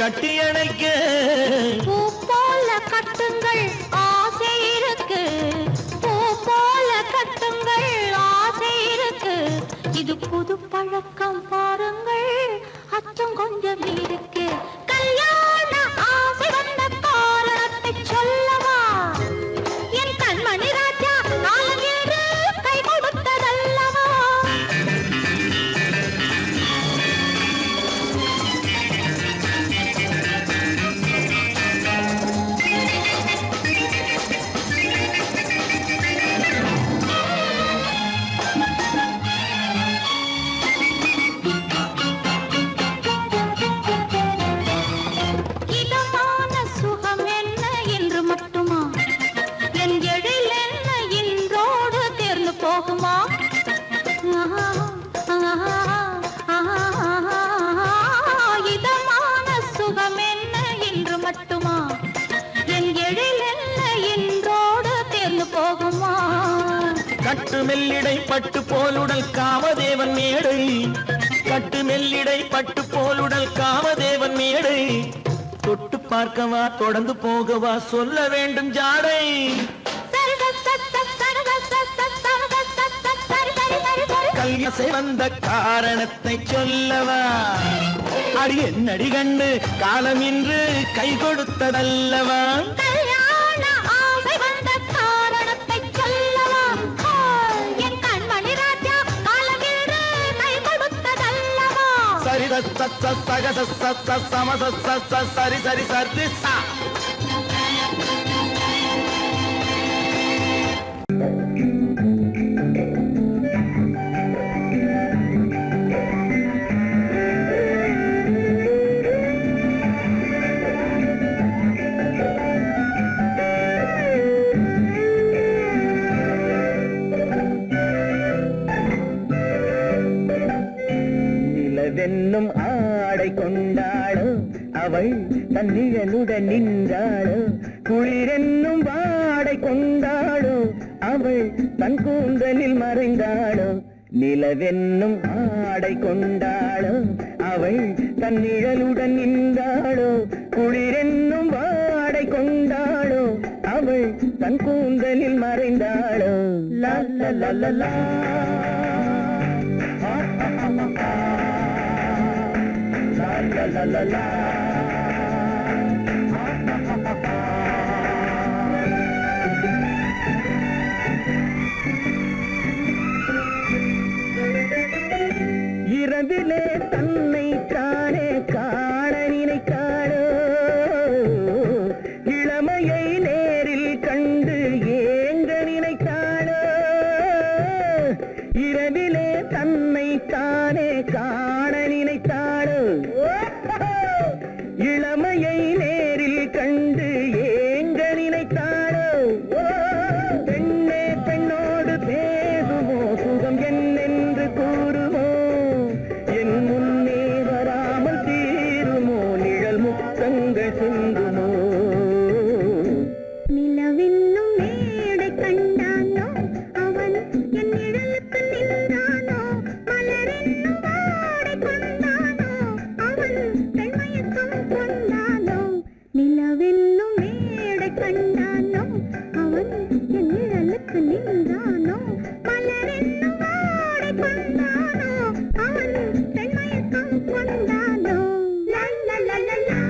கட்டி அணைக்க? பூ போல கட்டுங்கள் ஆசை இருக்கு, பூ போல கட்டுங்கள் ஆசை இருக்கு. இது புது பழக்கம் பாருங்கள், அச்சம் கொஞ்சம் இருக்கு. கல்யாண ஆசை வந்த காரணத்தை சொல்லவா? என் கண்மணி ராஜா, காலம் என்று கை கொடுத்ததல்லவா? இதமான சுகம் என்ன என்று மட்டுமா? என் எழில் என்ன இன்றோடு தேர்ந்து போகுமா? இதமான சுகம் என்ன என்று மட்டுமா? என் எழில் என்ன இன்றோடு தேர்ந்து போகுமா? கட்டு மெல்லிடை பட்டு போலுடல் காமதேவன் மேடை, கட்டு மெல்லிடை பட்டு போலுடல் காமதேவன் மேடை. தொட்டு பார்க்கவா தொடர்ந்து போகவா சொல்ல வேண்டும் ஜாடை? கல்யாணம் வந்த காரணத்தை சொல்லவா? அடி என்னடி கண்டு, காலம் இன்று கை கொடுத்ததல்லவா? கல்யாண ஆசை வந்த காரணத்தை சொல்லவா? என் கண்மணி ராஜா, காலம் என்று கை கொடுத்ததல்லவா? சரி சகத சமத சரி சரி சரி சா. நிலவென்னும் ஆடை கொண்டாளோ அவள் தன்னிழலுடன் நின்றாளோ, குளிரென்னும் வாடை கொண்டாளோ அவள் தன் கூந்தலில் மறைந்தாளோ. நிலவென்னும் ஆடை கொண்டாளோ அவள் தன் நிழலுடன் நின்றாளோ, குளிரென்னும் வாடை கொண்டாளோ அவள் தன் கூந்தலில் மறைந்தாளோ. லா லா லா லா லா. La la la la. இரவிலே தன்னை காணே காண நினைத்தாளோ இளமையை நேரில் கண்டு ஏங்க நினைத்தாளோ இரவிலே தன்னை காணே காண நினைத்தாளோ இளமையை நேரில் கண்டு ஏங்க நினைத்தாளோ பெண்ணே பெண்ணோடு பேசுமோ சுகம் என்னென்று கூறுமோ என் முன்னே வராமல் தீருமோ நிழல் முத்தங்கள் சிந்துமோ நிலவென்னும் மேடை கண்டானோ அவன் என் நிழலுக்கு நின்றானோ மலரென்னும் வாடை கொண்டானோ அவன் பெண்மயக்கம் கொண்டானோ நிலவென்னும் மேடை கண்டானோ அவன் என் நிழலுக்கு நின்றானோ மலரென்னும் வாடை கொண்டானோ அவன் பெண்மயக்கம் கொண்டானோ லா லா லா லா லா.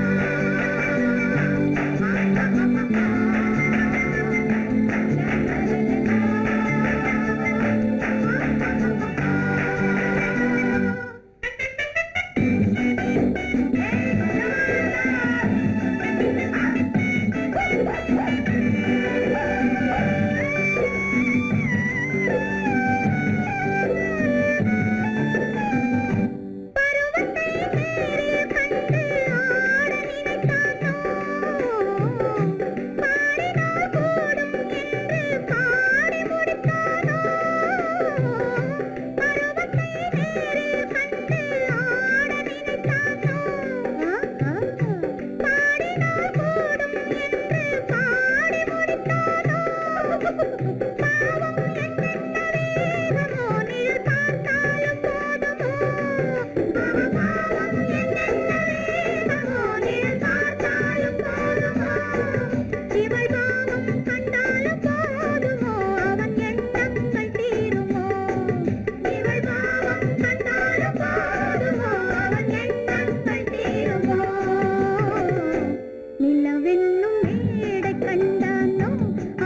நிலவென்னும் மேடை கண்டானோ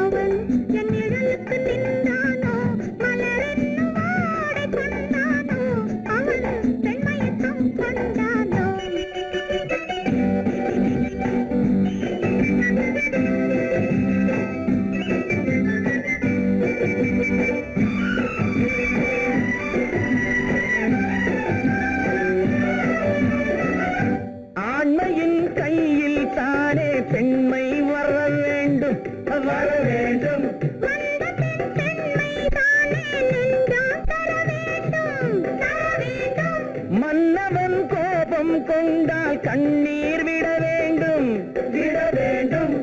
அவன் என் நிழலுக்கு நின்றானோ மலரென்னும் வாடை கொண்டானோ அவன் பெண்மயக்கம் கொண்டானோ ஆண்மையின் கையில் தானே பெண்மை வர வேண்டும் வர வேண்டும் மன்னவன் கோபம் கொண்டால் கண்ணீர் விட வேண்டும் விட வேண்டும்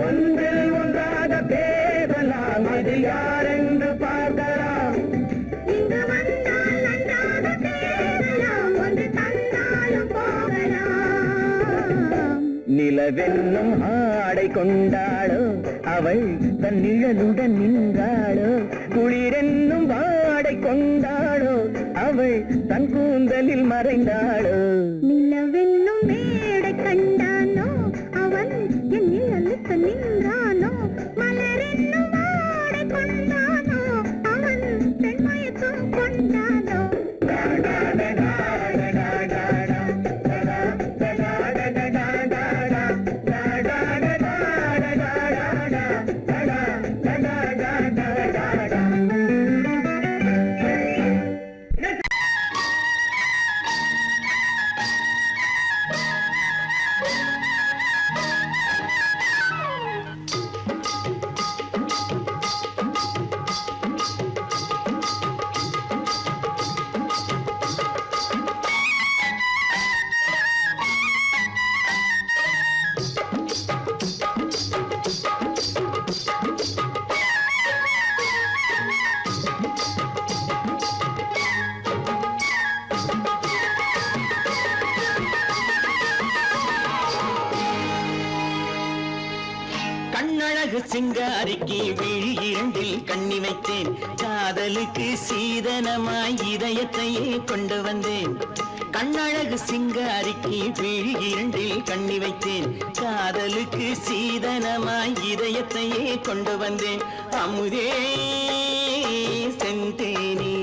ஒன்றில் ஒன்றாக பேசலாம் அது யாரென்று பார்க்கலாம் இங்கு வந்தால் நன்றாக பேசலாம் ஒன்று தந்தாலும் போகலாம் நிலவென்னும் ஆடை கொண்டாளோ அவள் தன் நிழலுடன் நின்றாளோ குளிரென்னும் வாடை கொண்டாளோ அவள் தன் கூந்தலில் மறைந்தாளோ நிலவென்னும் மேடை கண்டானோ அவன் என் நிழலுக்கு நின்றானோ மலரென்னும் வாடை கொண்டானோ அவன் பெண்மயக்கம் கொண்டானோ கண்ணழகு சிங்காரிக்கு விழி இரண்டில் கண்ணி வைத்தேன் காதலுக்கு சீதனமாய் இதயத்தையே கொண்டு வந்தேன் கண்ணழகு சிங்காரிக்கு விழி இரண்டில் கண்ணி வைத்தேன் காதலுக்கு சீதனமாய் இதயத்தையே கொண்டு வந்தேன் அமுதே செந்தேனே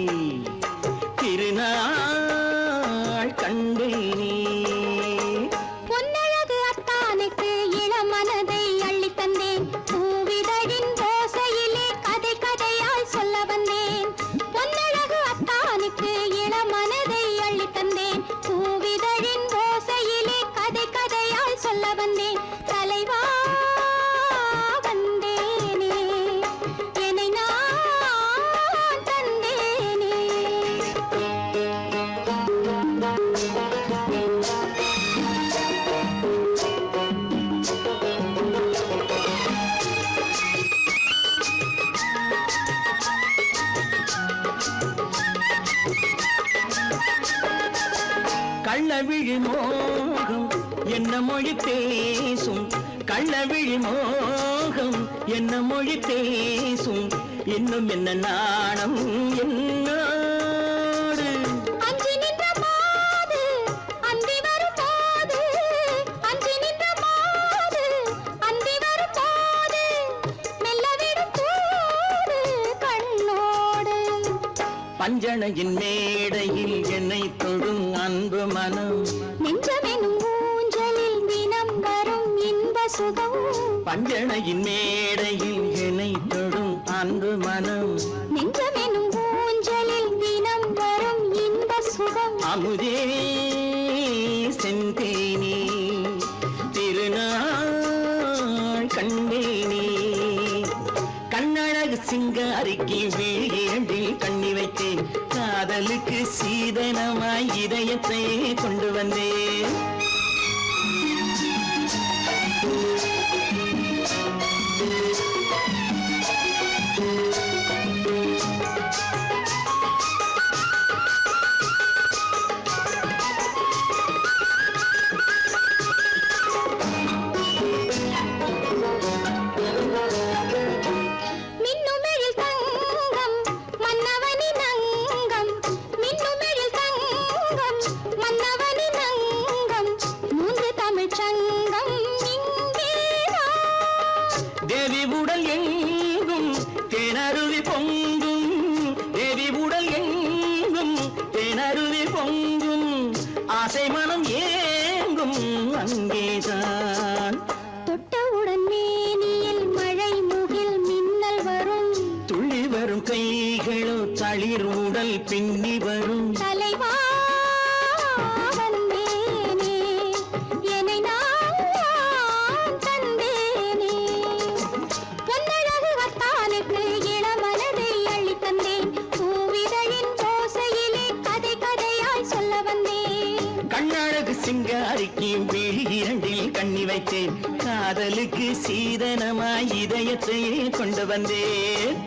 திருநாள் கண்டேனே பொன்னழகு அத்தானுக்கு இளமனதை அள்ளி தந்தேன் பூவிதழின் ஓசையிலே கதை கதையாய் சொல்ல வந்தேன் பொன்னழகு அத்தானுக்கு இளமனதை அள்ளி தந்தேன் பூவிதழின் ஓசையிலே கதை கதையாய் சொல்ல வந்தேன் தலைவா வந்தேனே என்னை நான் தந்தேனே கள்ளவிழி மோகம் என்ன மொழி பேசும் கள்ளவிழி மோகம் என்ன மொழி பேசும் இன்னும் என்ன நாணம் என்னோடு அஞ்சி நின்ற மாது அந்தி வரும் போது அஞ்சி நின்ற மாது அந்தி வரும் போது மெல்ல விடும் போது கண்ணோடு பஞ்சணையின் மேடையில் என்னை தொடும் அன்பு மனம் நெஞ்சமெனும் ஊஞ்சலில் தினம் வரும் இன்ப சுகம் பஞ்சணையின் மேடையில் என்னை தொடும் அன்பு மனம் நெஞ்சமெனும் ஊஞ்சலில் தினம் வரும் இன்ப சுகம் அமுதே செந்தேனே திருநாள் கண்டேனே கண்ணழகு சிங்காரிக்கு வீழில் கண்ணி வைத்தேன் காதலுக்கு சீதனமாய் இதயத்தை கொண்டு வந்தேன் மின்னுமெழில் தங்கம் மன்னவனின் அங்கம் மின்னுமெழில் தங்கம் மன்னவனின் அங்கம் மூன்று தமிழ்ச் சங்கம் இங்கேதான் தேவி உடல் எங்கும் தேனருவி பொங்கும் தேவி உடல் எங்கும் தேனருவி பொங்கும் ஆசை மனம் ஏங்கும் அங்கேதான் தொட்டவுடன் மேனியில் மழை முகில் மின்னல் வரும் துள்ளி வரும் கைகளோ தளிர் உடல் பின்னி வரும் தலைவா வந்தேனே என்னை நான் தந்தேனே பொன்னழகு அத்தானுக்கு இளமனதை அள்ளி தந்தேன் பூவிதழின் ஓசையிலே கதை கதையாய் சொல்ல வந்தேன் கண்ணழகு சிங்காரிக்கு விழி இரண்டில் கண்ணி வைத்தேன் காதலுக்கு சீதனமாய் இதயத்தையே கொண்டு வந்தேன்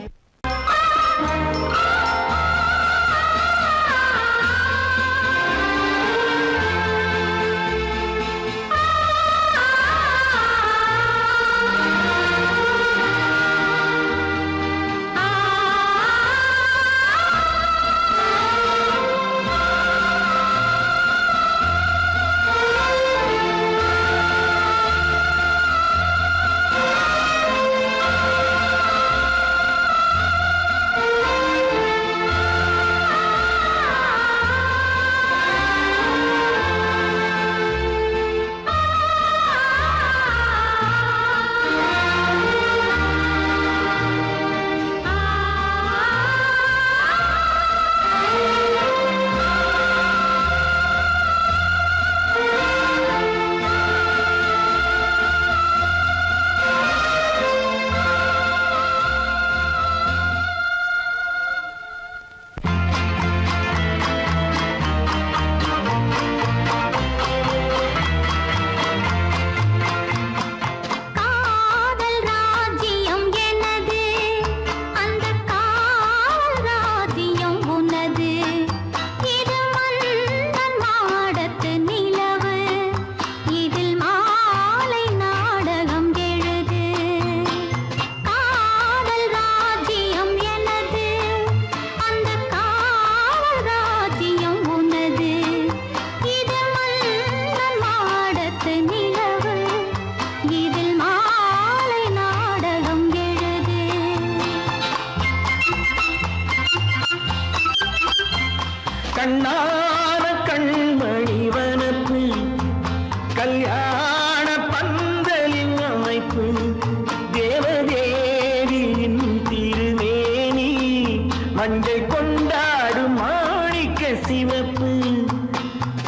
மஞ்சை கொண்டாடும் மாணிக்க சிவப்பு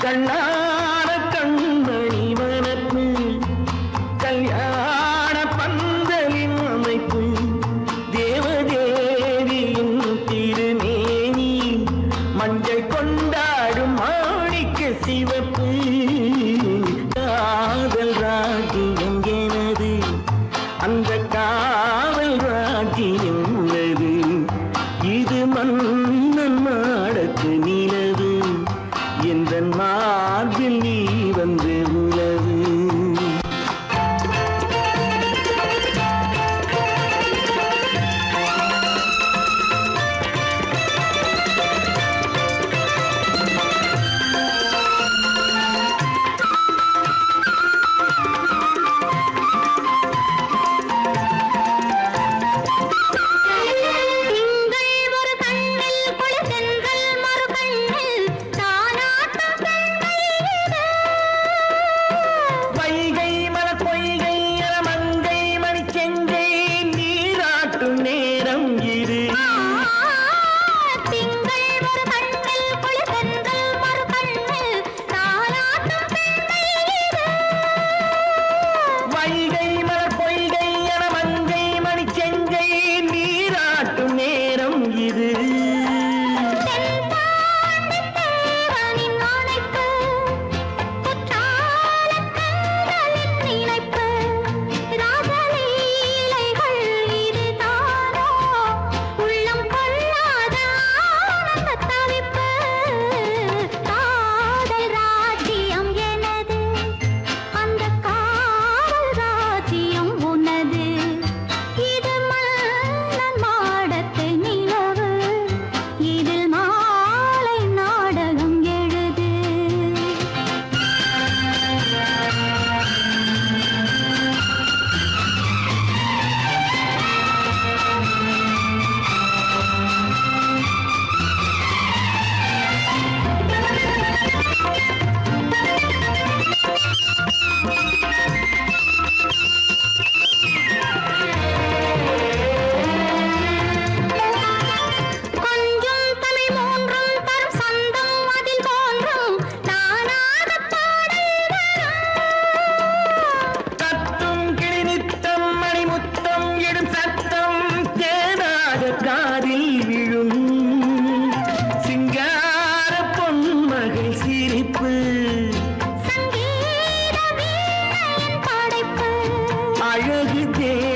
கண்ணான கண்மணி வனப்பு கல்யாண பந்தலின் அமைப்பு தேவதேவியின் திருமேனி மஞ்சை கொண்டாடும் மாணிக்க சிவப்பு காதல் ராஜ்யம் எனது அந்த காவல் ராஜ்யம் உள்ளது இது மன்னன் மாடத்து நிலவு எந்த மார்பில் நீ வந்து உலவு திங்கள் ஒரு கண்ணில் குளிர்தென்றல் மறு கண்ணில் தானாட்டம் பெண்மையிலே. வைகை மலர் பொய்கை மங்கை மணி செங்கை நீராட்டும் நேரம் இது திங்கள் ஒரு கண்ணில் குளிர்தென்றல் மறு கண்ணில் தானாட்டம் பெண்மையிலே. வைகை மலர் பொய்கை மங்கை மணி செங்கை நீராட்டும் நேரம் இது தென்பாண்டித் தேவனின் அணைப்பு, குற்றாலக் கண்களின் நினைப்பு, ராசலீலைகள் இதுதானோ, உள்ளம் கொள்ளாத ஆனந்தத் தவிப்பு. காதல் ராஜ்யம் எனது, அந்தக் காவல் ராஜ்யம் உனது. இது மன்னன் மாடத்து நிலவு, இதில் மாலை நாடகம் எழுது. கொஞ்சம் தமிழ் மூன்றும் தரும் சந்தம் அதில் தோன்றும் நானாகப் பாடல் வரும். தத்தும் கிளி நித்தம் மணிமுத்தம் இடும் சத்தம் தேனாக காதில் விழும் சிங்கார பொன்மகள் சிரிப்பு சங்கீத வீணையின் படைப்பு அழகு தேவ